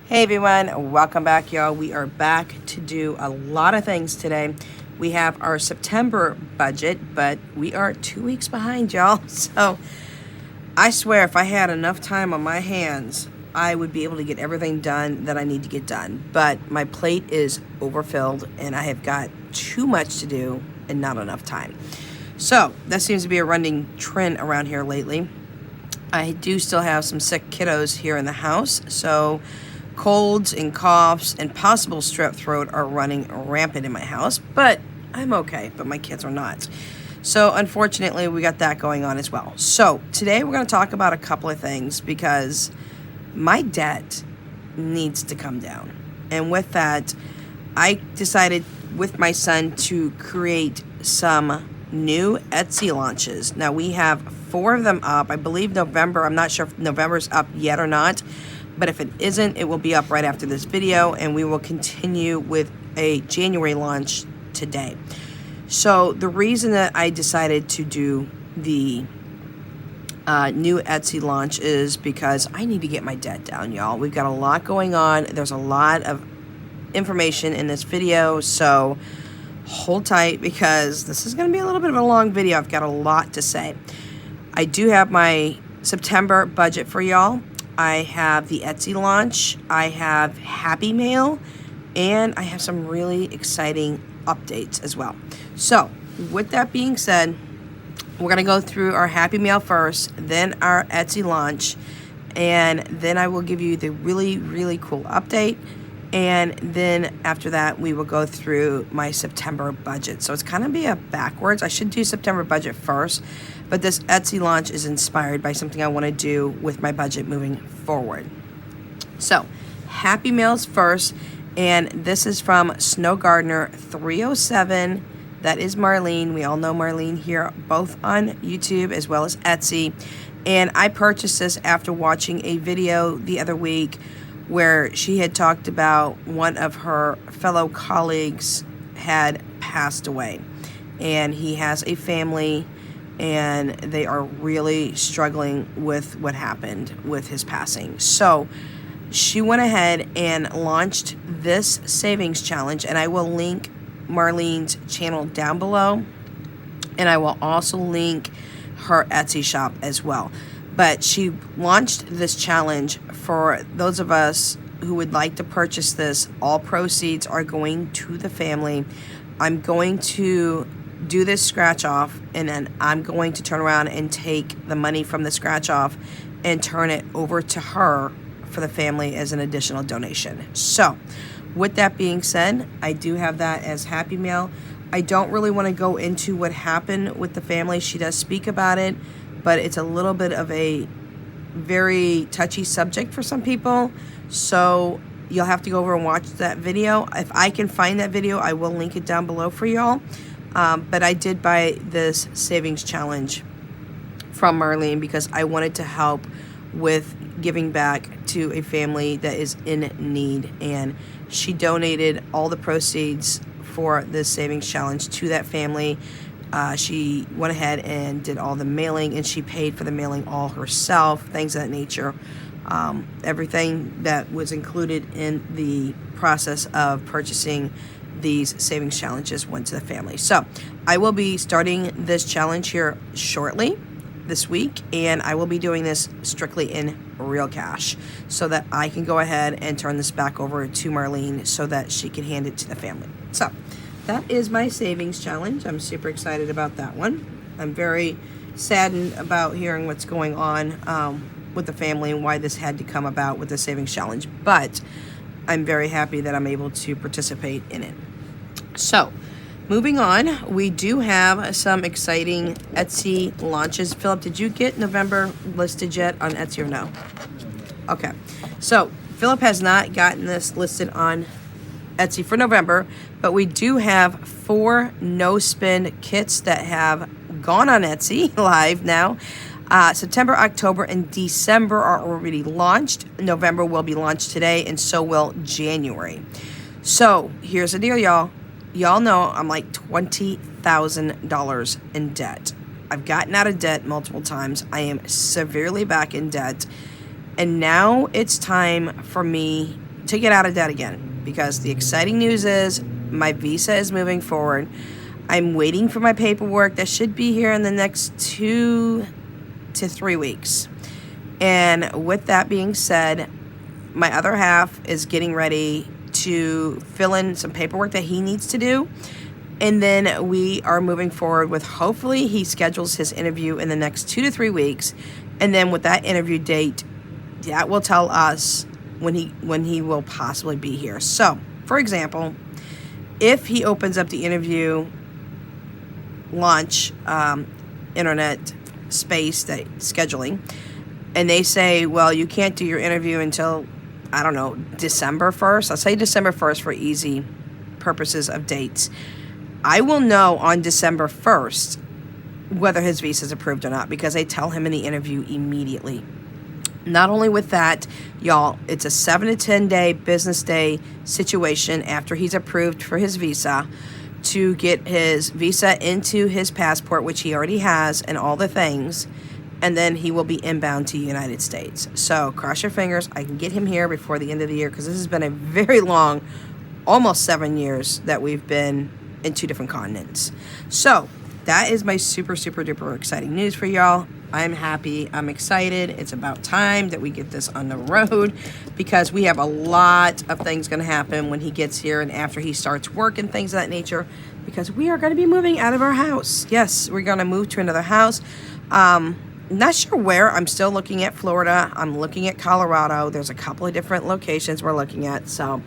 Hey everyone, welcome back, y'all. We are back to do a lot of things today. We have our September budget, but we are 2 weeks behind, y'all. So I swear if I had enough time on my hands, I would be able to get everything done that I need to get done. But my plate is overfilled and I have got too much to do and not enough time. So that seems to be a running trend around here lately. I do still have some sick kiddos here in the house, so colds and coughs and possible strep throat are running rampant in my house, but I'm okay, but my kids are not. So unfortunately, we got that going on as well. So today we're going to talk about a couple of things because my debt needs to come down. And with that, I decided with my son to create some new Etsy launches. Now we have 4 of them up. I believe November, I'm not sure if November's up yet or not, but if it isn't, it will be up right after this video, and we will continue with a January launch today. So the reason that I decided to do the new Etsy launch is because I need to get my debt down, y'all. We've got a lot going on. There's a lot of information in this video, so hold tight because this is going to be a little bit of a long video. I've got a lot to say. I do have my September budget for y'all. I have the Etsy launch, I have Happy Mail, and I have some really exciting updates as well. So, with that being said, we're going to go through our Happy Mail first, then our Etsy launch, and then I will give you the really, really cool update. And then after that, we will go through my September budget. So it's kind of be a backwards. I should do September budget first, but this Etsy launch is inspired by something I want to do with my budget moving forward. So Happy Meals first, and this is from Snow Gardener 307. That is Marlene. We all know Marlene here, both on YouTube as well as Etsy. And I purchased this after watching a video the other week where she had talked about one of her fellow colleagues had passed away, and he has a family and they are really struggling with what happened with his passing. So she went ahead and launched this savings challenge, and I will link Marlene's channel down below, and I will also link her Etsy shop as well. But she launched this challenge for those of us who would like to purchase this. All proceeds are going to the family. I'm going to do this scratch off, and then I'm going to turn around and take the money from the scratch off and turn it over to her for the family as an additional donation. So with that being said, I do have that as Happy Mail. I don't really want to go into what happened with the family. She does speak about it, but it's a little bit of a very touchy subject for some people. So you'll have to go over and watch that video. If I can find that video, I will link it down below for y'all. But I did buy this savings challenge from Marlene because I wanted to help with giving back to a family that is in need. And she donated all the proceeds for this savings challenge to that family. She went ahead and did all the mailing, and she paid for the mailing all herself, things of that nature. Everything that was included in the process of purchasing these savings challenges went to the family. So I will be starting this challenge here shortly this week, and I will be doing this strictly in real cash so that I can go ahead and turn this back over to Marlene so that she can hand it to the family. So that is my savings challenge. I'm super excited about that one. I'm very saddened about hearing what's going on with the family and why this had to come about with the savings challenge, but I'm very happy that I'm able to participate in it. So moving on, we do have some exciting Etsy launches. Philip, did you get November listed yet on Etsy or no? Okay, so Philip has not gotten this listed on Etsy for November, but we do have 4 no-spend kits that have gone on Etsy live now. September, October, and December are already launched. November will be launched today, and so will January. So here's the deal, y'all. Y'all know I'm like $20,000 in debt. I've gotten out of debt multiple times. I am severely back in debt. And now it's time for me to get out of debt again, because the exciting news is my visa is moving forward. I'm waiting for my paperwork that should be here in the next 2 to 3 weeks. And with that being said, my other half is getting ready to fill in some paperwork that he needs to do. And then we are moving forward with, hopefully he schedules his interview in the next 2 to 3 weeks. And then with that interview date, that will tell us when he will possibly be here. So, for example, if he opens up the interview launch internet space that scheduling, and they say, well, you can't do your interview until, I don't know, December 1st. I'll say December 1st for easy purposes of dates. I will know on December 1st whether his visa is approved or not, because they tell him in the interview immediately. Not only with that, y'all, it's a 7 to 10 day business day situation after he's approved for his visa to get his visa into his passport, which he already has, and all the things, and then he will be inbound to the United States. So cross your fingers, I can get him here before the end of the year, because this has been a very long, almost 7 years that we've been in 2 different continents. So that is my super, super duper exciting news for y'all. I'm happy. I'm excited. It's about time that we get this on the road, because we have a lot of things going to happen when he gets here and after he starts work and things of that nature, because we are going to be moving out of our house. Yes, we're going to move to another house. Not sure where. I'm still looking at Florida. I'm looking at Colorado. There's a couple of different locations we're looking at. So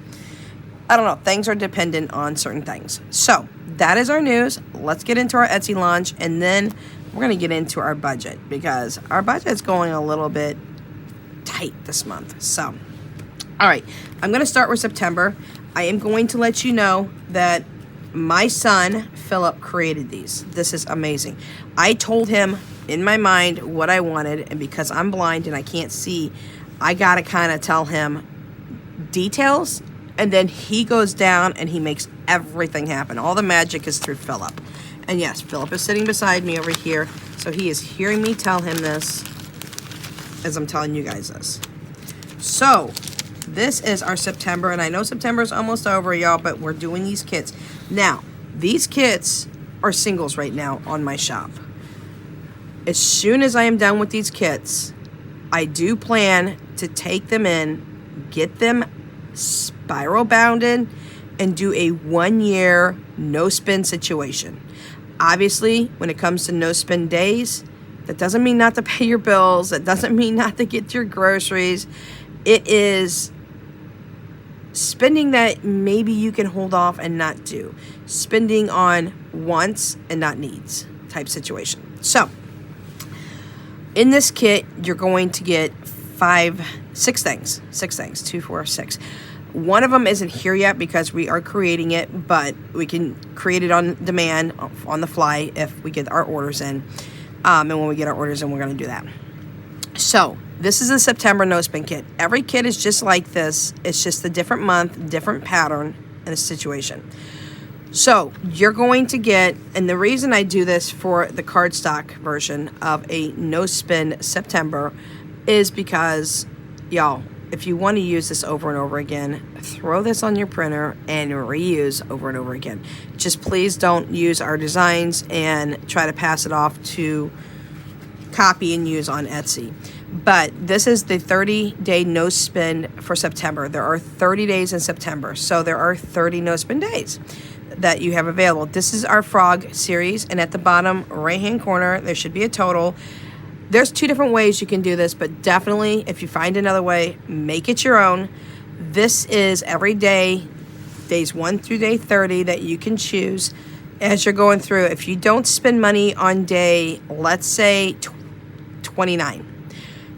I don't know. Things are dependent on certain things. So that is our news. Let's get into our Etsy launch, and then we're going to get into our budget, because our budget is going a little bit tight this month. So, all right, I'm going to start with September. I am going to let you know that my son, Philip, created these. This is amazing. I told him in my mind what I wanted, and because I'm blind and I can't see, I got to kind of tell him details, and then he goes down and he makes everything happen. All the magic is through Philip. And yes, Philip is sitting beside me over here, so he is hearing me tell him this as I'm telling you guys this. So, this is our September, and I know September is almost over, y'all, but we're doing these kits. Now, these kits are singles right now on my shop. As soon as I am done with these kits, I do plan to take them in, get them spiral bounded, and do a 1 year no spin situation. Obviously, when it comes to no spend days, that doesn't mean not to pay your bills. That doesn't mean not to get your groceries. It is spending that maybe you can hold off and not do. Spending on wants and not needs type situation. So, in this kit, you're going to get 6 things. 6 things. 2, 4, 6. One of them isn't here yet because we are creating it, but we can create it on demand, on the fly, if we get our orders in. And when we get our orders in, we're going to do that. So, this is a September no spin kit. Every kit is just like this. It's just a different month, different pattern, and a situation. So, you're going to get, and the reason I do this for the cardstock version of a no spin September is because, y'all, if you want to use this over and over again, throw this on your printer and reuse over and over again. Just please don't use our designs and try to pass it off to copy and use on Etsy. But this is the 30-day no spin for September. There are 30 days in September, so there are 30 no spin days that you have available. This is our frog series, and at the bottom right-hand corner, there should be a total. There's 2 different ways you can do this, but definitely, if you find another way, make it your own. This is every day, days 1 through day 30, that you can choose as you're going through. If you don't spend money on day, let's say 29,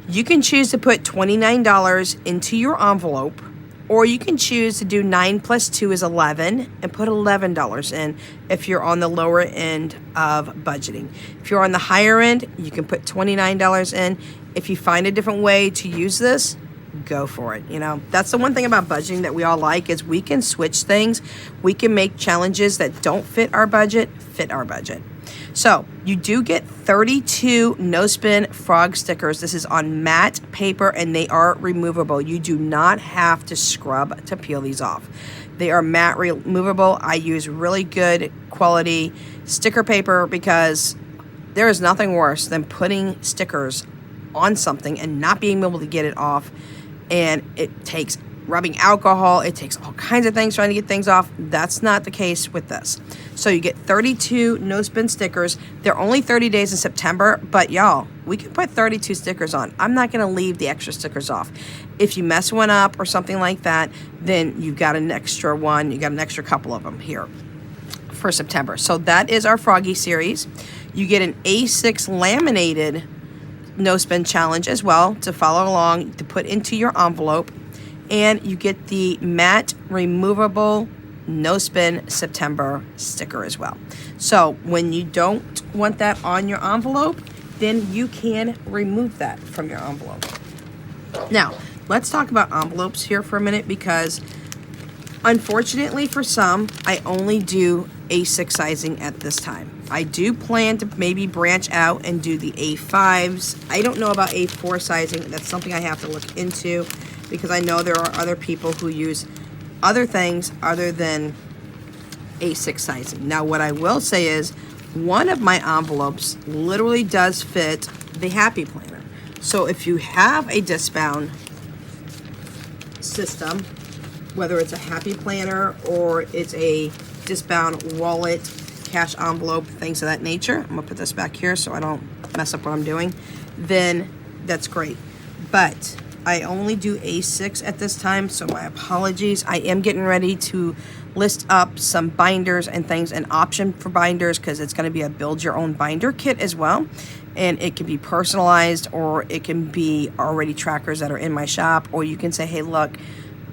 you can choose to put $29 into your envelope, or you can choose to do 9 plus 2 is 11 and put $11 in if you're on the lower end of budgeting. If you're on the higher end, you can put $29 in. If you find a different way to use this, go for it. You know, that's the one thing about budgeting that we all like, is we can switch things. We can make challenges that don't fit our budget. So you do get 32 no spin frog stickers. This is on matte paper and they are removable. You do not have to scrub to peel these off. They are matte removable. I use really good quality sticker paper because there is nothing worse than putting stickers on something and not being able to get it off. And it takes rubbing alcohol, it takes all kinds of things trying to get things off. That's not the case with this. So you get 32 no spin stickers. They're only 30 days in September, but y'all, we can put 32 stickers on. I'm not gonna leave the extra stickers off. If you mess one up or something like that, then you've got an extra one, you got an extra couple of them here for September. So that is our Froggy series. You get an A6 laminated no spin challenge as well to follow along, to put into your envelope. And you get the matte removable no spin September sticker as well. So when you don't want that on your envelope, then you can remove that from your envelope. Now, let's talk about envelopes here for a minute, because unfortunately for some, I only do A6 sizing at this time. I do plan to maybe branch out and do the A5s. I don't know about A4 sizing. That's something I have to look into, because I know there are other people who use other things other than A6 sizing. Now, what I will say is one of my envelopes literally does fit the Happy Planner. So if you have a disc-bound system, whether it's a Happy Planner or it's a disc-bound wallet, cash envelope, things of that nature, I'm gonna put this back here so I don't mess up what I'm doing, then that's great. But I only do A6 at this time, so my apologies. I am getting ready to list up some binders and things, an option for binders, because it's going to be a build your own binder kit as well. And it can be personalized, or it can be already trackers that are in my shop, or you can say, hey, look,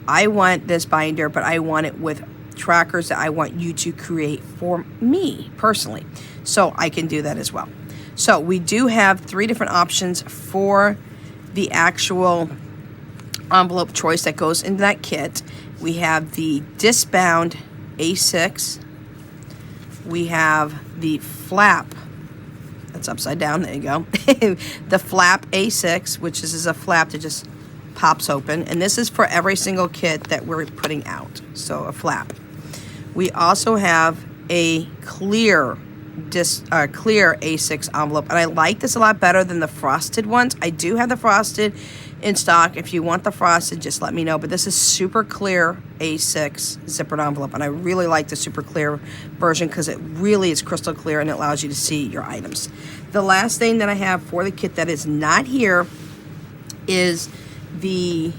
I want this binder, but I want it with trackers that I want you to create for me personally. So I can do that as well. So we do have 3 different options for the actual envelope choice that goes into that kit. We have the disc-bound A6. We have the flap. That's upside down. There you go. The flap A6, which is a flap that just pops open. And this is for every single kit that we're putting out. So a flap. We also have a clear A6 envelope, and I like this a lot better than the frosted ones. I do have the frosted in stock. If you want the frosted, just let me know. But this is super clear A6 zippered envelope, and I really like the super clear version because it really is crystal clear and it allows you to see your items. The last thing that I have for the kit that is not here is the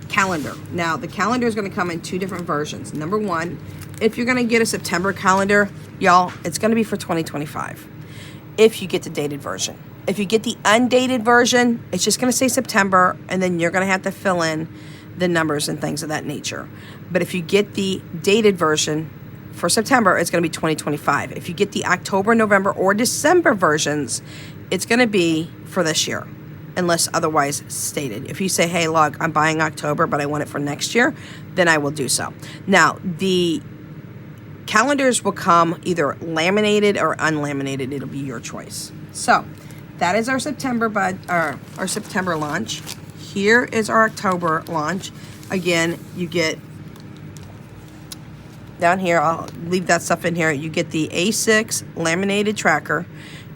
calendar. Now, the calendar is going to come in 2 different versions. Number 1, if you're going to get a September calendar, y'all, it's going to be for 2025 if you get the dated version. If you get the undated version, it's just going to say September, and then you're going to have to fill in the numbers and things of that nature. But if you get the dated version for September, it's going to be 2025. If you get the October, November, or December versions, it's going to be for this year, unless otherwise stated. If you say, hey, look, I'm buying October, but I want it for next year, then I will do so. Now, the calendars will come either laminated or unlaminated. It'll be your choice. So that is our September our September launch. Here is our October launch. Again, you get down here, I'll leave that stuff in here. You get the A6 laminated tracker.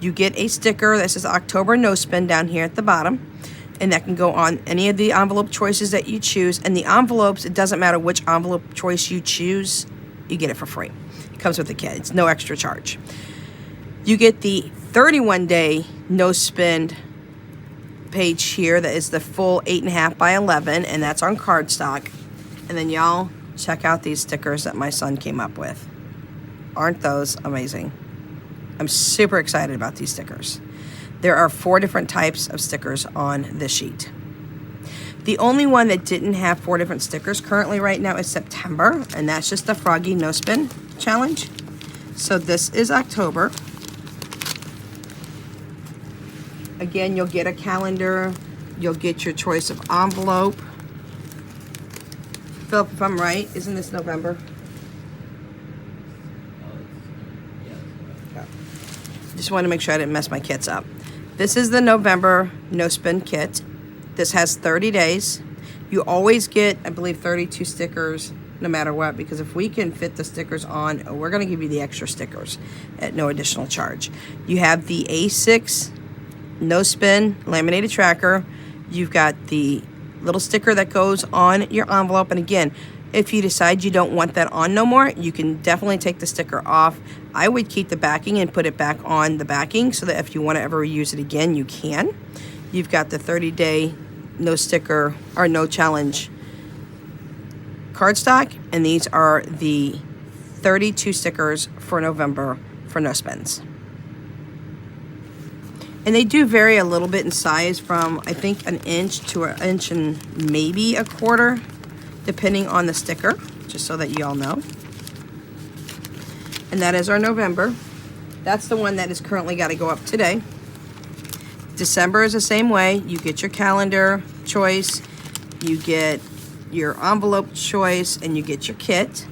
You get a sticker that says October No Spin down here at the bottom, and that can go on any of the envelope choices that you choose. And the envelopes, it doesn't matter which envelope choice you choose, you get it for free. It comes with the kit. It's no extra charge. You get the 31-day no spin page here that is the full 8.5 by 11, and that's on cardstock. And then y'all check out these stickers that my son came up with. Aren't those amazing? I'm super excited about these stickers. There are 4 different types of stickers on this sheet. The only one that didn't have 4 different stickers currently right now is September, and that's just the Froggy No Spin Challenge. So this is October. Again, you'll get a calendar. You'll get your choice of envelope. Philip, if I'm right, isn't this November? Just want to make sure I didn't mess my kits up. This is the November no spend kit. This has 30 days. You always get, I believe, 32 stickers no matter what, because if we can fit the stickers on, we're going to give you the extra stickers at no additional charge. You have the A6 no spend laminated tracker. You've got the little sticker that goes on your envelope, and again, if you decide you don't want that on no more, you can definitely take the sticker off. I would keep the backing and put it back on the backing so that if you want to ever use it again, you can. You've got the 30-day no sticker or no challenge cardstock, and these are the 32 stickers for November for no spends. And they do vary a little bit in size from, I think, an inch to an inch and maybe a quarter, depending on the sticker, just so that you all know. And that is our November. That's the one that is currently got to go up today. December is the same way. You get your calendar choice, you get your envelope choice, and you get your kit.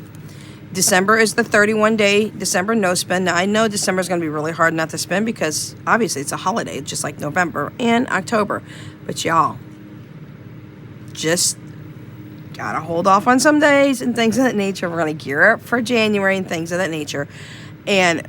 December is the 31-day December no spend. Now, I know December is going to be really hard not to spend because obviously it's a holiday, just like November and October. But y'all, just gotta hold off on some days and things of that nature. We're gonna gear up for January and things of that nature. And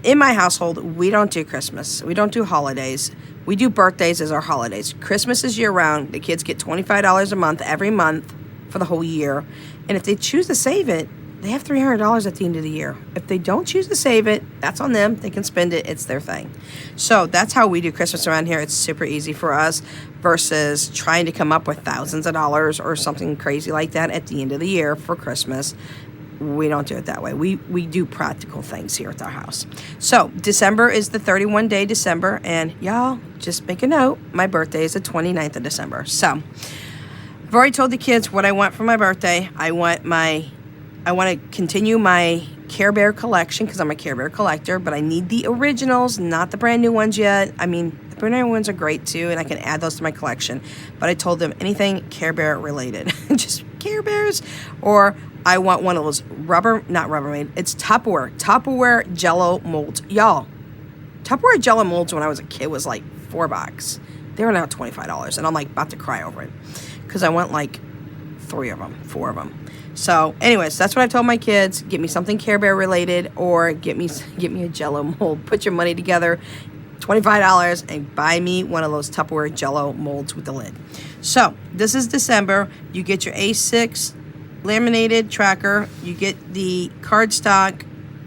in my household, we don't do Christmas. We don't do holidays. We do birthdays as our holidays. Christmas is year round. The kids get $25 a month every month for the whole year. And if they choose to save it, they have $300 at the end of the year. If they don't choose to save it, that's on them. They can spend it. It's their thing. So that's how we do Christmas around here. It's super easy for us versus trying to come up with thousands of dollars or something crazy like that at the end of the year for Christmas. We don't do it that way. We do practical things here at our house. So December is the 31-day December. And y'all, just make a note. My birthday is the 29th of December. So I've already told the kids what I want for my birthday. I want to continue my Care Bear collection because I'm a Care Bear collector, but I need the originals, not the brand new ones yet. I mean, the brand new ones are great too, and I can add those to my collection. But I told them anything Care Bear related, just Care Bears, or I want one of those not Rubbermaid, it's Tupperware Jello molds. Y'all, Tupperware Jello molds when I was a kid was like $4. They are now $25, and I'm like about to cry over it because I want like 4 of them. So anyways, that's what I told my kids. Get me something Care Bear related or get me a Jello mold. Put your money together, $25, and buy me one of those Tupperware Jello molds with the lid. So this is December. You get your A6 laminated tracker. You get the cardstock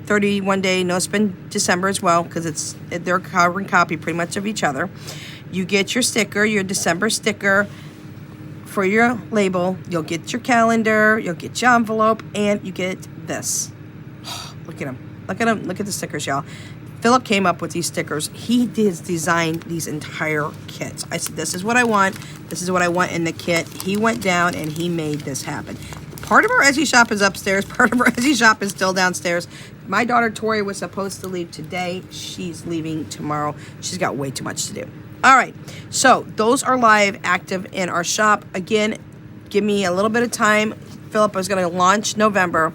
31-day no spend December as well because they're a carbon copy pretty much of each other. You get your sticker, your December sticker. For your label, you'll get your calendar, you'll get your envelope, and you get this. Look at them. Look at them. Look at the stickers, y'all. Philip came up with these stickers. He designed these entire kits. I said, this is what I want. This is what I want in the kit. He went down and he made this happen. Part of our Etsy shop is upstairs. Part of our Etsy shop is still downstairs. My daughter, Tori, was supposed to leave today. She's leaving tomorrow. She's got way too much to do. All right, so those are live, active in our shop. Again, give me a little bit of time. Philip is going to launch November.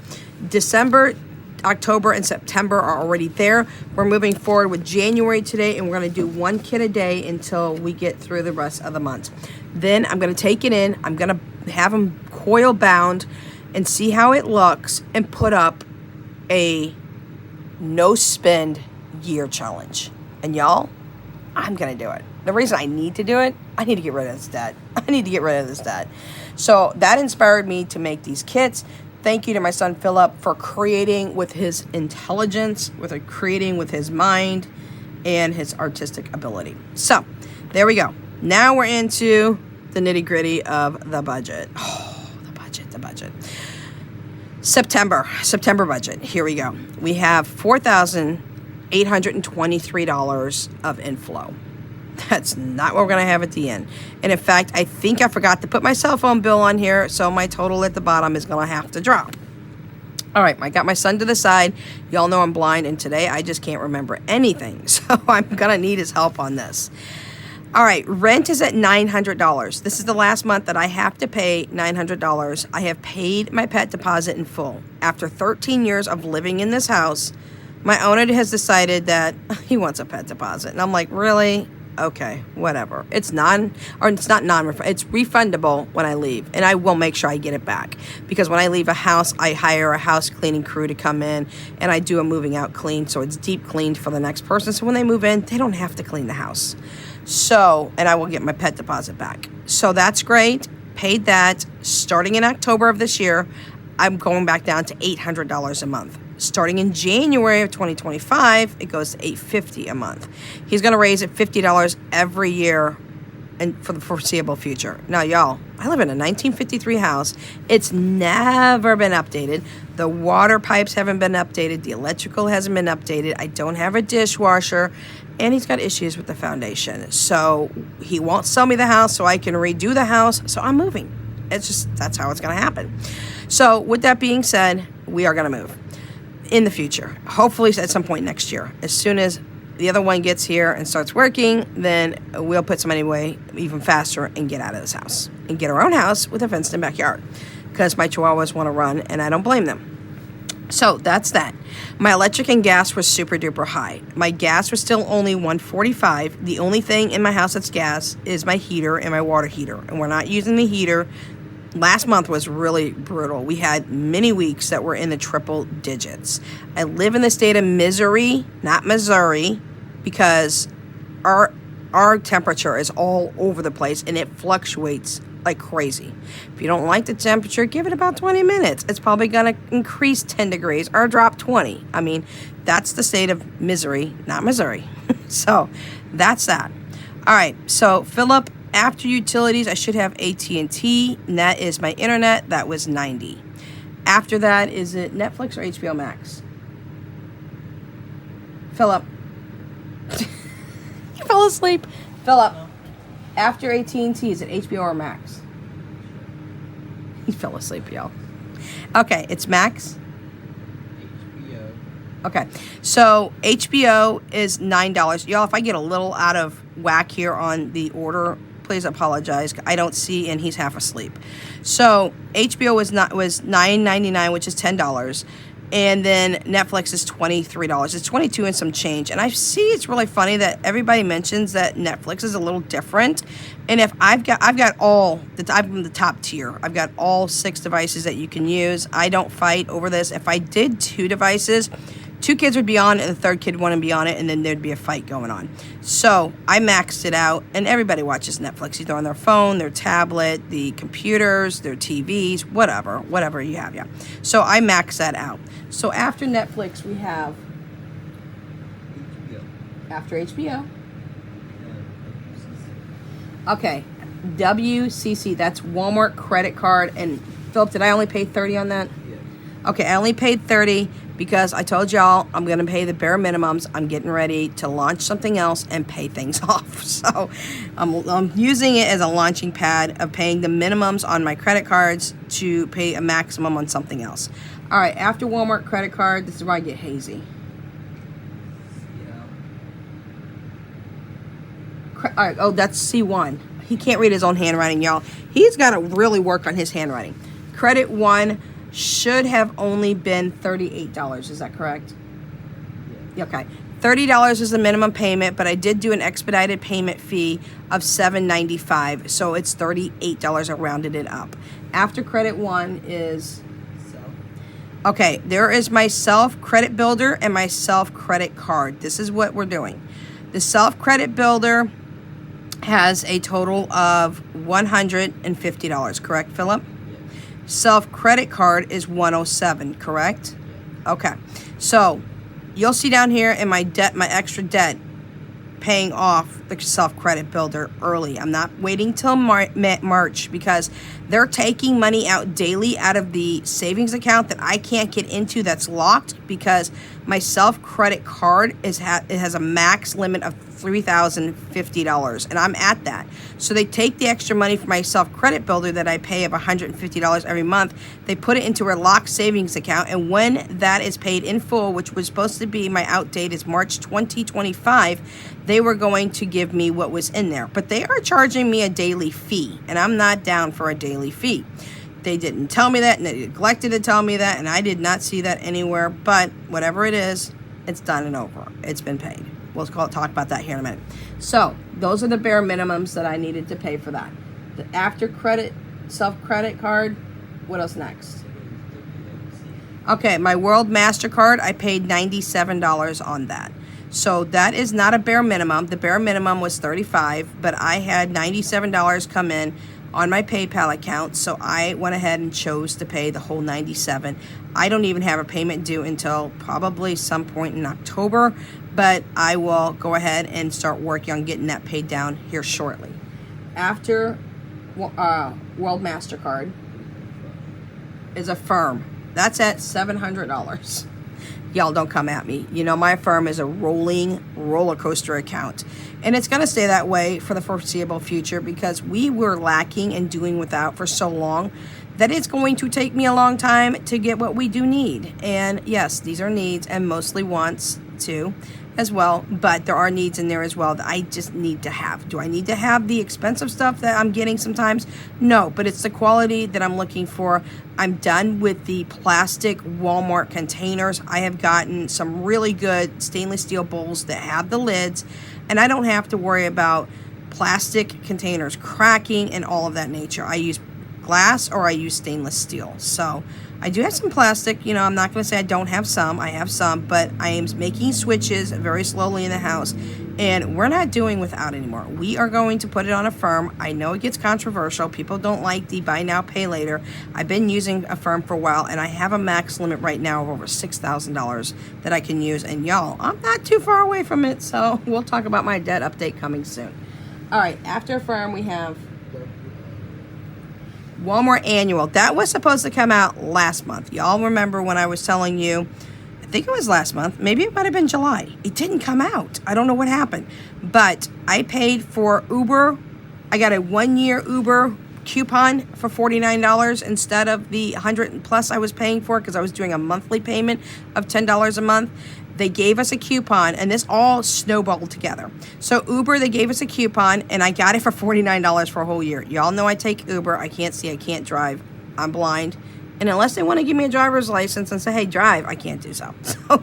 December, October, and September are already there. We're moving forward with January today, and we're going to do one kit a day until we get through the rest of the month. Then I'm going to take it in. I'm going to have them coil bound and see how it looks and put up a no spend year challenge. And y'all, I'm going to do it. The reason I need to do it, I need to get rid of this debt. So that inspired me to make these kits. Thank you to my son Philip for creating with his intelligence, creating with his mind and his artistic ability. So there we go. Now we're into the nitty gritty of the budget. Oh, the budget. September budget. Here we go. We have $4,823 of inflow. That's not what we're going to have at the end. And in fact, I think I forgot to put my cell phone bill on here, so my total at the bottom is going to have to drop. All right, I got my son to the side. Y'all know I'm blind, and today I just can't remember anything, so I'm going to need his help on this. All right, rent is at $900. This is the last month that I have to pay $900. I have paid my pet deposit in full. After 13 years of living in this house, My owner has decided that he wants a pet deposit. And I'm like, really? Okay, whatever. It's not non-refundable. It's refundable when I leave, and I will make sure I get it back. Because when I leave a house, I hire a house cleaning crew to come in, and I do a moving out clean, so it's deep cleaned for the next person. So when they move in, they don't have to clean the house. So, and I will get my pet deposit back. So that's great. Paid that. Starting in October of this year, I'm going back down to $800 a month. Starting in January of 2025, it goes to $850 a month. He's going to raise it $50 every year and for the foreseeable future. Now, y'all, I live in a 1953 house. It's never been updated. The water pipes haven't been updated. The electrical hasn't been updated. I don't have a dishwasher. And he's got issues with the foundation. So he won't sell me the house so I can redo the house. So I'm moving. That's how it's going to happen. So with that being said, we are going to move in the future, hopefully at some point next year. As soon as the other one gets here and starts working, then we'll put some money away even faster and get out of this house and get our own house with a fenced-in backyard, because my chihuahuas want to run and I don't blame them. So that's that. My electric and gas were super duper high. My gas was still only $145. The only thing in my house that's gas is my heater and my water heater, and we're not using the heater. Last month was really brutal. We had many weeks that were in the triple digits. I live in the state of misery, not Missouri, because our temperature is all over the place and it fluctuates like crazy. If you don't like the temperature, give it about 20 minutes. It's probably going to increase 10 degrees or drop 20. I mean, that's the state of misery, not Missouri. So that's that. All right, so Philip, after utilities, I should have AT&T, and that is my internet. That was $90. After that, is it Netflix or HBO Max? Philip. You fell asleep. Philip. After AT&T, is it HBO or Max? He fell asleep, y'all. Okay, it's Max. HBO. Okay, so HBO is $9. Y'all, if I get a little out of whack here on the order, please apologize. I don't see, and he's half asleep. So HBO was $9.99, which is $10, and then Netflix is $23. It's $22 and some change. And I see it's really funny that everybody mentions that Netflix is a little different. And if I'm the top tier. I've got all 6 devices that you can use. I don't fight over this. If I did 2 devices, 2 kids would be on it, and the 3rd kid wouldn't be on it, and then there'd be a fight going on. So I maxed it out, and everybody watches Netflix, either on their phone, their tablet, the computers, their TVs, whatever you have, yeah. So I maxed that out. So after Netflix, we have, HBO. after HBO, okay, WCC, that's Walmart credit card, and Philip, did I only pay $30 on that? Yeah. Okay, I only paid $30 because I told y'all I'm going to pay the bare minimums. I'm getting ready to launch something else and pay things off. So I'm using it as a launching pad of paying the minimums on my credit cards to pay a maximum on something else. All right, after Walmart credit card, this is where I get hazy. Yeah. All right, oh, that's C1. He can't read his own handwriting, y'all. He's got to really work on his handwriting. Credit 1 should have only been $38. Is that correct? Yeah. Okay. $30 is the minimum payment, but I did do an expedited payment fee of $7.95, so it's $38. I rounded it up. After credit 1 is... Okay, there is my self-credit builder and my self-credit card. This is what we're doing. The self-credit builder has a total of $150, correct, Philip? Yeah. Self-credit card is $107, correct? Okay, so you'll see down here in my extra debt, paying off the self-credit builder early. I'm not waiting till March because they're taking money out daily out of the savings account that I can't get into, that's locked, because my self-credit card it has a max limit of $3,050, and I'm at that. So they take the extra money from my self-credit builder that I pay of $150 every month. They put it into a locked savings account, and when that is paid in full, which was supposed to be, my out date is March 2025, they were going to give me what was in there. But they are charging me a daily fee, and I'm not down for a daily fee. They didn't tell me that, and they neglected to tell me that, and I did not see that anywhere. But whatever it is, it's done and over. It's been paid. We'll talk about that here in a minute. So those are the bare minimums that I needed to pay for that. The after credit, self-credit card, what else next? Okay, my World MasterCard, I paid $97 on that. So that is not a bare minimum. The bare minimum was $35, but I had $97 come in on my PayPal account, so I went ahead and chose to pay the whole $97. I don't even have a payment due until probably some point in October, but I will go ahead and start working on getting that paid down here shortly. After World MasterCard is Affirm. That's at $700. Y'all don't come at me. You know, my Affirm is a rolling roller coaster account. And it's going to stay that way for the foreseeable future because we were lacking and doing without for so long that it's going to take me a long time to get what we do need. And yes, these are needs and mostly wants too as well, but there are needs in there as well that I just need to have. Do I need to have the expensive stuff that I'm getting sometimes? No, but it's the quality that I'm looking for. I'm done with the plastic Walmart containers. I have gotten some really good stainless steel bowls that have the lids, and I don't have to worry about plastic containers cracking and all of that nature. I use glass or I use stainless steel. So I do have some plastic. You know, I'm not going to say I don't have some. I have some, but I am making switches very slowly in the house, and we're not doing without anymore. We are going to put it on Affirm. I know it gets controversial. People don't like the buy now, pay later. I've been using Affirm for a while, and I have a max limit right now of over $6,000 that I can use. And y'all, I'm not too far away from it, so we'll talk about my debt update coming soon. All right, after Affirm, we have Walmart Annual. That was supposed to come out last month. Y'all remember when I was telling you, I think it was last month, maybe it might have been July. It didn't come out. I don't know what happened. But I paid for Uber. I got a 1-year Uber coupon for $49 instead of the $100 plus I was paying for because I was doing a monthly payment of $10 a month. They gave us a coupon, and this all snowballed together. So Uber, they gave us a coupon, and I got it for $49 for a whole year. Y'all know I take Uber. I can't see. I can't drive. I'm blind. And unless they want to give me a driver's license and say, hey, drive, I can't do so. So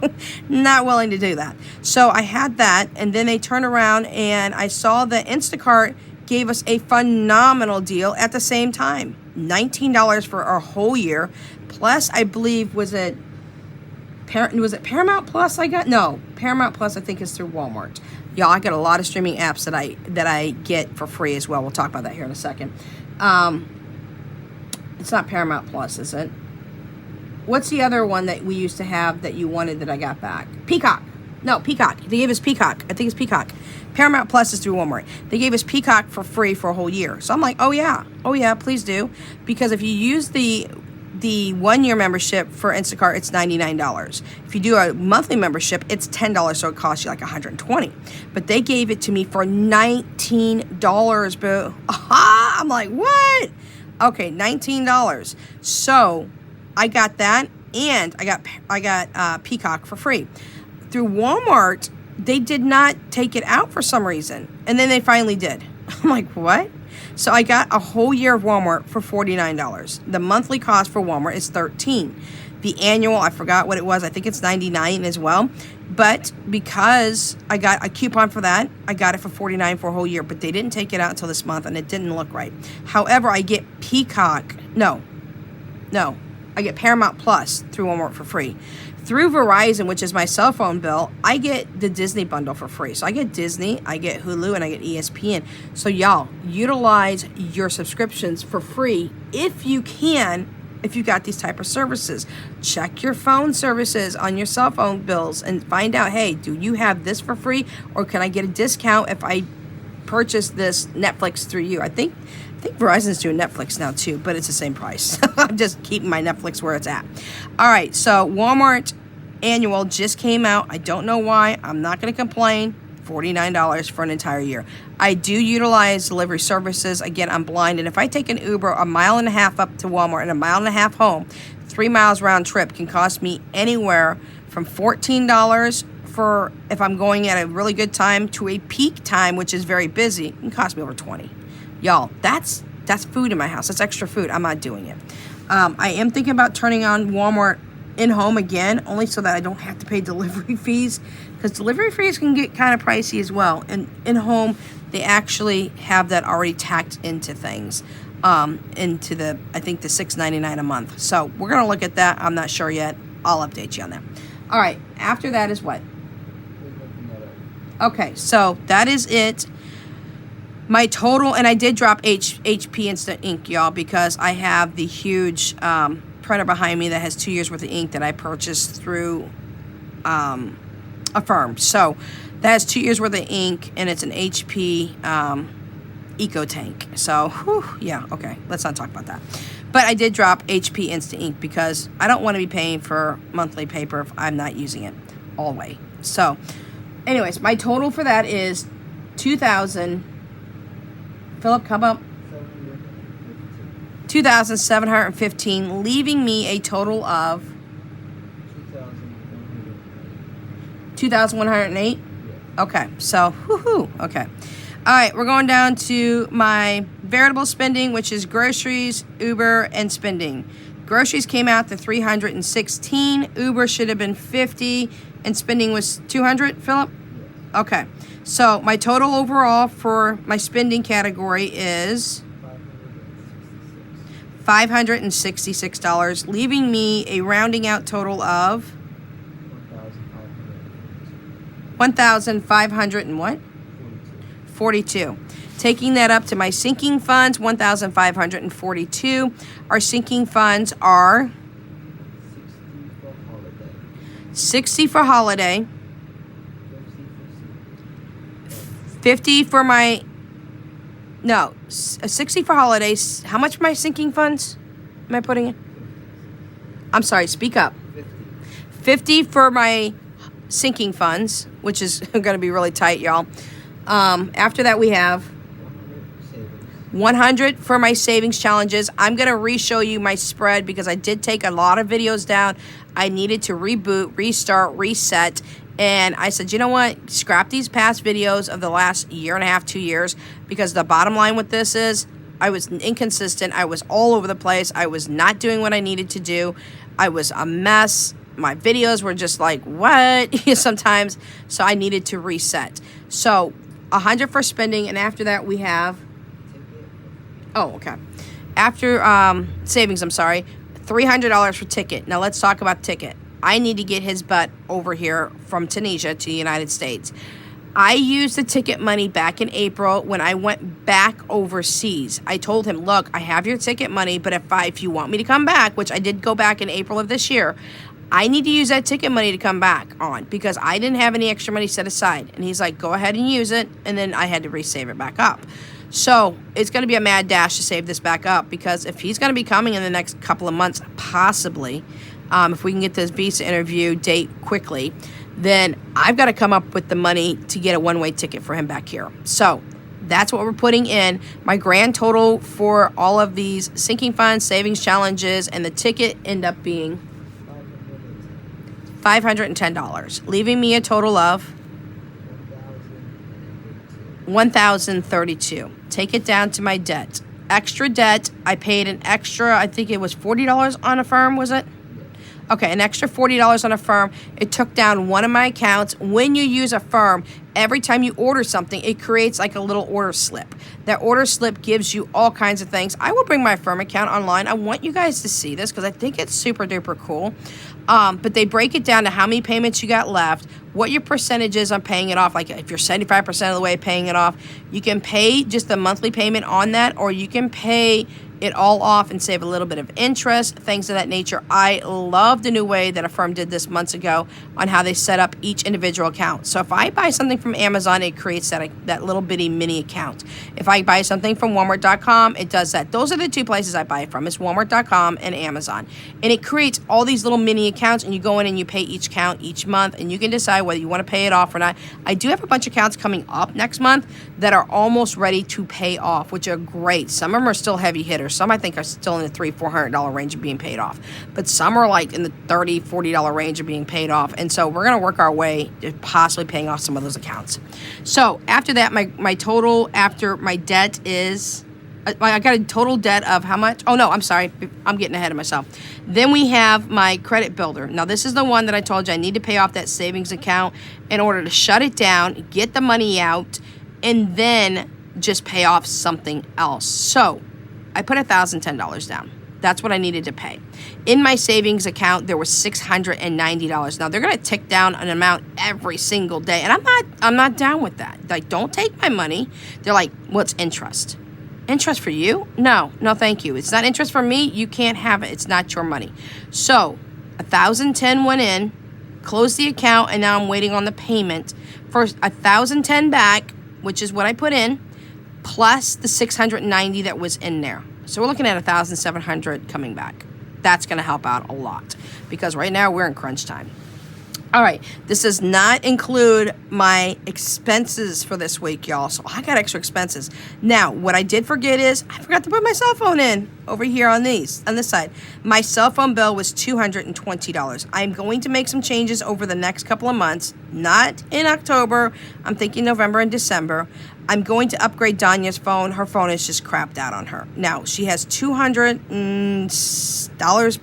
not willing to do that. So I had that, and then they turned around, and I saw that Instacart gave us a phenomenal deal at the same time. $19 for our whole year. Plus, I believe, was it Paramount Plus I got? No, Paramount Plus I think is through Walmart. Y'all, I got a lot of streaming apps that I get for free as well. We'll talk about that here in a second. It's not Paramount Plus, is it? What's the other one that we used to have that you wanted that I got back? Peacock. No, Peacock. They gave us Peacock. I think it's Peacock. Paramount Plus is through Walmart. They gave us Peacock for free for a whole year. So I'm like, oh yeah, please do. Because if you use the 1-year membership for Instacart, it's $99. If you do a monthly membership, it's $10, so it costs you like $120. But they gave it to me for $19, boo. Aha! I'm like, what? Okay, $19. So I got that, and I got Peacock for free. Through Walmart, they did not take it out for some reason, and then they finally did. I'm like, what? So I got a whole year of Walmart for $49. The monthly cost for Walmart is $13. The annual, I forgot what it was. I think it's $99 as well. But because I got a coupon for that, I got it for $49 for a whole year. But they didn't take it out until this month, and it didn't look right. However, I get Peacock. No. I get Paramount Plus through Walmart for free. Through Verizon, which is my cell phone bill, I get the Disney bundle for free. So I get Disney, I get Hulu, and I get ESPN. So y'all, utilize your subscriptions for free if you can, if you got these type of services. Check your phone services on your cell phone bills and find out, hey, do you have this for free, or can I get a discount if I purchase this Netflix through you? I think Verizon's doing Netflix now too, but it's the same price. I'm just keeping my Netflix where it's at. All right, so Walmart Annual just came out. I don't know why. I'm not going to complain. $49 for an entire year. I do utilize delivery services. Again, I'm blind, and if I take an Uber a mile and a half up to Walmart and a mile and a half home, 3 miles round trip can cost me anywhere from $14 for if I'm going at a really good time to a peak time, which is very busy. It can cost me over $20. Y'all, that's food in my house. That's extra food. I'm not doing it. I am thinking about turning on Walmart in-home again, only so that I don't have to pay delivery fees, because delivery fees can get kind of pricey as well. And in-home, they actually have that already tacked into things, into the, I think, the $6.99 a month. So we're going to look at that. I'm not sure yet. I'll update you on that. All right, after that is what? Okay, so that is it. My total, and I did drop HP Instant Ink, y'all, because I have the huge printer behind me that has 2 years worth of ink that I purchased through a firm. So that has 2 years worth of ink, and it's an HP Eco Tank. So, whew, yeah, okay, let's not talk about that. But I did drop HP Instant Ink because I don't want to be paying for monthly paper if I'm not using it all the way. So, anyways, my total for that is 2,000. Philip, come up. 2,715, leaving me a total of 2,108. Okay, so woohoo. Okay, all right. We're going down to my variable spending, which is groceries, Uber, and spending. Groceries came out to 316. Uber should have been 50, and spending was 200. Philip. Okay, so my total overall for my spending category is $566, leaving me a rounding out total of 1,500 and what? 42. Taking that up to my sinking funds, 1,542. Our sinking funds are 60 for holiday, 50 for my, no, 60 for holidays. How much for my sinking funds am I putting in? I'm sorry, speak up. 50 for my sinking funds, which is going to be really tight, y'all. After that, we have 100 for my savings challenges. I'm going to re-show you my spread because I did take a lot of videos down. I needed to reboot, restart, reset. And I said, you know what? Scrap these past videos of the last year and a half, 2 years, because the bottom line with this is I was inconsistent. I was all over the place. I was not doing what I needed to do. I was a mess. My videos were just like, what? Sometimes. So I needed to reset. So 100 for spending. And after that, we have, oh, okay. After savings, I'm sorry, $300 for ticket. Now let's talk about ticket. I need to get his butt over here from Tunisia to the United States. I used the ticket money back in April when I went back overseas. I told him, look, I have your ticket money, but if you want me to come back, which I did go back in April of this year, I need to use that ticket money to come back on because I didn't have any extra money set aside. And he's like, go ahead and use it. And then I had to resave it back up. So it's going to be a mad dash to save this back up because if he's going to be coming in the next couple of months, possibly, if we can get this visa interview date quickly, then I've got to come up with the money to get a one-way ticket for him back here. So that's what we're putting in. My grand total for all of these sinking funds, savings challenges, and the ticket end up being $510, leaving me a total of $1,032. Take it down to my debt. Extra debt, I paid an extra, I think it was $40 on a firm, was it? Okay, an extra $40 on a firm. It took down one of my accounts. When you use a firm, every time you order something, it creates like a little order slip. That order slip gives you all kinds of things. I will bring my firm account online. I want you guys to see this because I think it's super duper cool. But they break it down to how many payments you got left, what your percentage is on paying it off. Like if you're 75% of the way paying it off, you can pay just the monthly payment on that, or you can pay it all off and save a little bit of interest, things of that nature. I love the new way that a firm did this months ago on how they set up each individual account. So if I buy something from Amazon, it creates that little bitty mini account. If I buy something from Walmart.com, it does that. Those are the two places I buy from. It's Walmart.com and Amazon. And it creates all these little mini accounts, and you go in and you pay each account each month, and you can decide whether you want to pay it off or not. I do have a bunch of accounts coming up next month that are almost ready to pay off, which are great. Some of them are still heavy hitters. Some I think are still in the $300-$400 range of being paid off. But some are like in the $30-$40 range of being paid off. And so we're going to work our way to possibly paying off some of those accounts. So after that, my total after my debt is I got a total debt of how much? Oh no, I'm sorry. I'm getting ahead of myself. Then we have my credit builder. Now this is the one that I told you I need to pay off that savings account in order to shut it down, get the money out, and then just pay off something else. So I put $1,010 down. That's what I needed to pay. In my savings account, there was $690. Now they're gonna tick down an amount every single day, and I'm not down with that. Like, don't take my money. They're like, what's interest? Interest for you? No, thank you. It's not interest for me. You can't have it. It's not your money. So $1,010 went in, closed the account, and now I'm waiting on the payment for $1,010 back, which is what I put in, plus the $690 that was in there. So we're looking at $1,700 coming back. That's going to help out a lot because right now we're in crunch time. All right, this does not include my expenses for this week, y'all. So I got extra expenses. Now, what I did forget is I forgot to put my cell phone in over here on this side. My cell phone bill was $220. I'm going to make some changes over the next couple of months, not in October. I'm thinking November and December. I'm going to upgrade Danya's phone. Her phone is just crapped out on her. Now, she has $200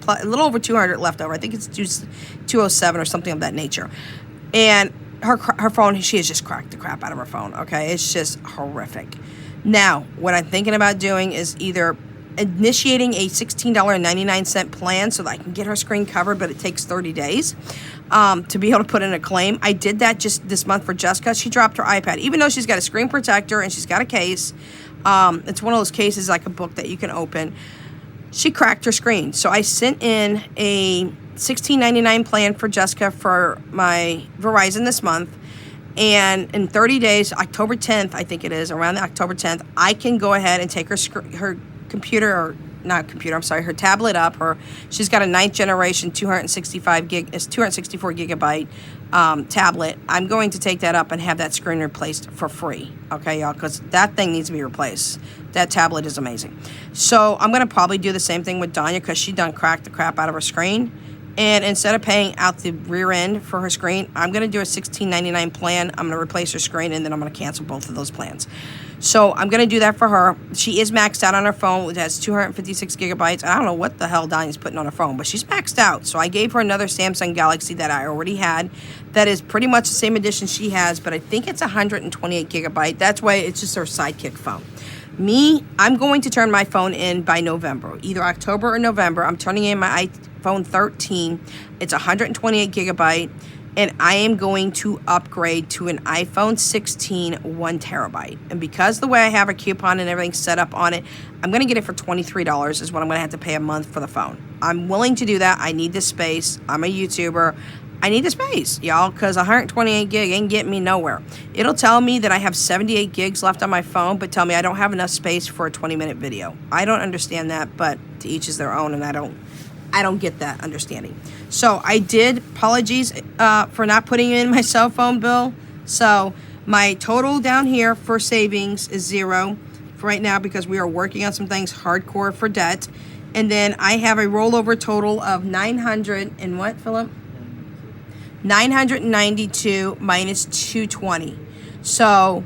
plus, a little over $200 left over. I think it's $207 or something of that nature. And her phone, she has just cracked the crap out of her phone, okay? It's just horrific. Now, what I'm thinking about doing is either initiating a $16.99 plan so that I can get her screen covered, but it takes 30 days to be able to put in a claim. I did that just this month for Jessica. She dropped her iPad. Even though she's got a screen protector and she's got a case, it's one of those cases like a book that you can open. She cracked her screen. So I sent in a $16.99 plan for Jessica for my Verizon this month. And in 30 days, October 10th, I think it is, around the October 10th, I can go ahead and take her computer, or not computer, I'm sorry, her tablet up. She's got a 9th generation 264 gigabyte tablet. I'm going to take that up and have that screen replaced for free. Okay, y'all, because that thing needs to be replaced. That tablet is amazing. So I'm going to probably do the same thing with Danya because she done cracked the crap out of her screen. And instead of paying out the rear end for her screen, I'm going to do a $16.99 plan. I'm going to replace her screen, and then I'm going to cancel both of those plans. So I'm going to do that for her. She is maxed out on her phone. It has 256 gigabytes. I don't know what the hell Donnie's putting on her phone, but she's maxed out. So I gave her another Samsung Galaxy that I already had that is pretty much the same edition she has, but I think it's 128 gigabyte. That's why it's just her sidekick phone. Me, I'm going to turn my phone in by November, either October or November. I'm turning in my iPhone 13. It's 128 gigabyte, and I am going to upgrade to an iPhone 16 1 terabyte. And because the way I have a coupon and everything set up on it, I'm going to get it for $23 is what I'm going to have to pay a month for the phone. I'm willing to do that. I need the space. I'm a YouTuber. I need the space, y'all, because 128 gig ain't getting me nowhere. It'll tell me that I have 78 gigs left on my phone, but tell me I don't have enough space for a 20-minute video. I don't understand that, but to each is their own, and I don't get that understanding. So I did, apologies for not putting in my cell phone bill. So my total down here for savings is 0 for right now because we are working on some things hardcore for debt. And then I have a rollover total of 900 and what, Philip? 992 minus 220. So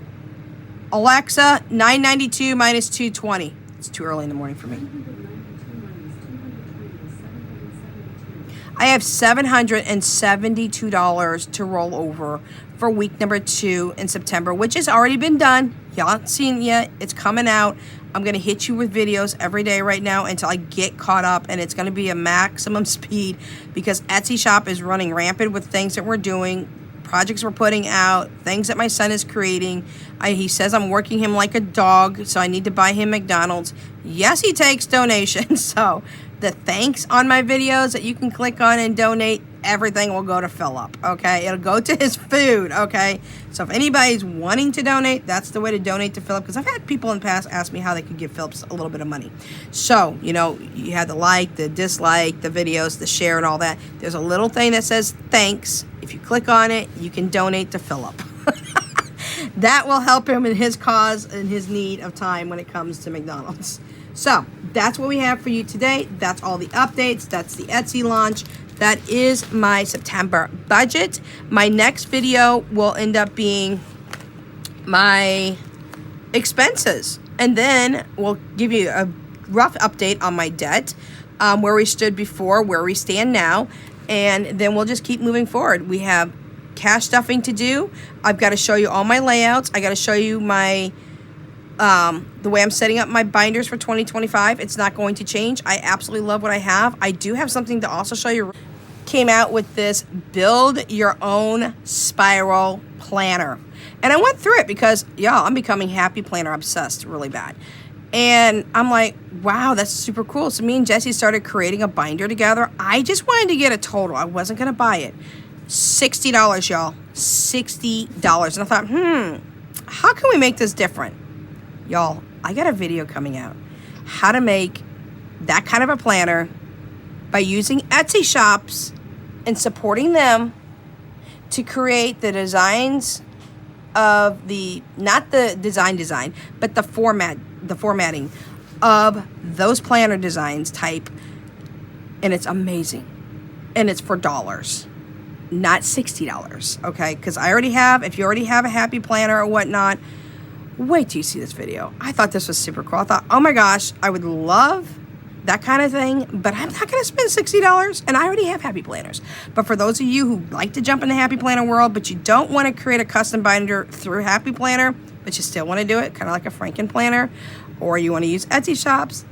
Alexa, 992 minus 220. It's too early in the morning for me. I have $772 to roll over for week number 2 in September, which has already been done. Y'all haven't seen it yet. It's coming out. I'm going to hit you with videos every day right now until I get caught up, and it's going to be a maximum speed because Etsy Shop is running rampant with things that we're doing, projects we're putting out, things that my son is creating. He says I'm working him like a dog, so I need to buy him McDonald's. Yes, he takes donations, so the thanks on my videos that you can click on and donate, everything will go to Philip, okay? It'll go to his food, okay? So if anybody's wanting to donate, that's the way to donate to Philip, because I've had people in the past ask me how they could give Philip a little bit of money. So, you know, you have the like, the dislike, the videos, the share, and all that. There's a little thing that says thanks. If you click on it, you can donate to Philip. That will help him in his cause and his need of time when it comes to McDonald's. So that's what we have for you today. That's all the updates. That's the Etsy launch. That is my September budget. My next video will end up being my expenses. And then we'll give you a rough update on my debt, where we stood before, where we stand now, and then we'll just keep moving forward. We have cash stuffing to do. I've got to show you all my layouts. I got to show you my the way I'm setting up my binders for 2025. It's not going to change. I absolutely love what I have. I do have something to also show you. Came out with this build your own spiral planner, and I went through it because y'all, I'm becoming happy planner obsessed really bad. And I'm like, wow, that's super cool. So me and Jesse started creating a binder together. I just wanted to get a total. I wasn't going to buy it. $60, y'all. $60. And I thought, how can we make this different? Y'all, I got a video coming out. How to make that kind of a planner by using Etsy shops and supporting them to create the designs of the, not the design, but the formatting of those planner designs type, and it's amazing, and it's for dollars, not $60, okay? Because I already have, if you already have a happy planner or whatnot, wait till you see this video. I thought this was super cool. I thought, oh my gosh, I would love that kind of thing, but I'm not going to spend $60, and I already have happy planners. But for those of you who like to jump in the happy planner world, but you don't want to create a custom binder through happy planner, but you still want to do it kind of like a Franken planner, or you want to use Etsy shops,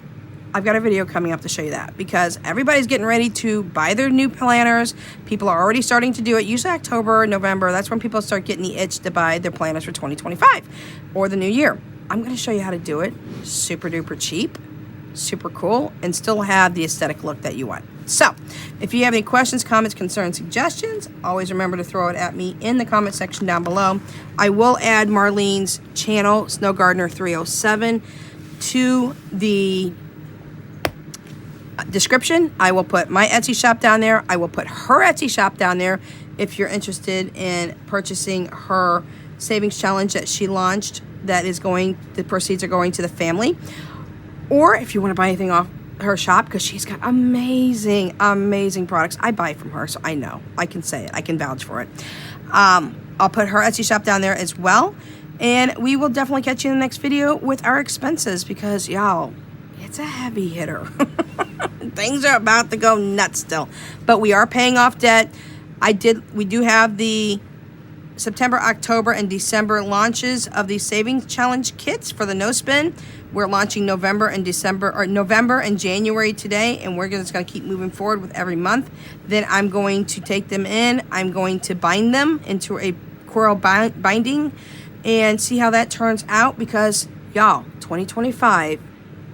I've got a video coming up to show you that, because everybody's getting ready to buy their new planners. People are already starting to do it. Usually October, November, that's when people start getting the itch to buy their planners for 2025 or the new year. I'm going to show you how to do it super duper cheap, super cool, and still have the aesthetic look that you want. So if you have any questions, comments, concerns, suggestions, always remember to throw it at me in the comment section down below. I will add Marlene's channel, Snow Gardener 307, to the description. I will put my Etsy shop down there. I will put her Etsy shop down there if you're interested in purchasing her savings challenge that she launched, that is going, the proceeds are going to the family. Or if you want to buy anything off her shop, because she's got amazing products. I buy from her, so I know. I can say it. I can vouch for it. I'll put her Etsy shop down there as well. And we will definitely catch you in the next video with our expenses, because, y'all, it's a heavy hitter. Things are about to go nuts still. But we are paying off debt. We do have the September, October, and December launches of these savings challenge kits for the no spin. We're launching November and January today, and we're just going to keep moving forward with every month. Then I'm going to take them in. I'm going to bind them into a coral binding and see how that turns out, because y'all, 2025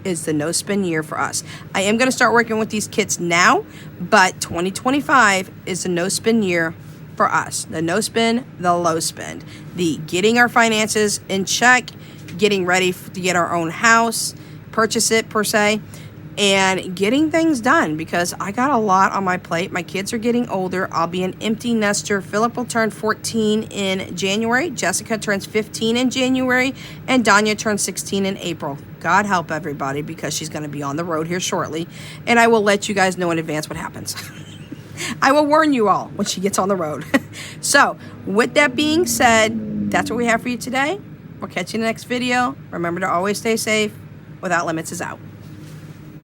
is the no spin year for us. I am going to start working with these kits now, but 2025 is the no spin year for us. The no spin, the low spend, the getting our finances in check, getting ready to get our own house, purchase it per se, and getting things done, because I got a lot on my plate. My kids are getting older. I'll be an empty nester. Philip will turn 14 in January. Jessica turns 15 in January, and Danya turns 16 in April. God help everybody, because she's going to be on the road here shortly, and I will let you guys know in advance what happens. I will warn you all when she gets on the road. So with that being said, that's what we have for you today. We'll catch you in the next video. Remember to always stay safe. Without Limits is out.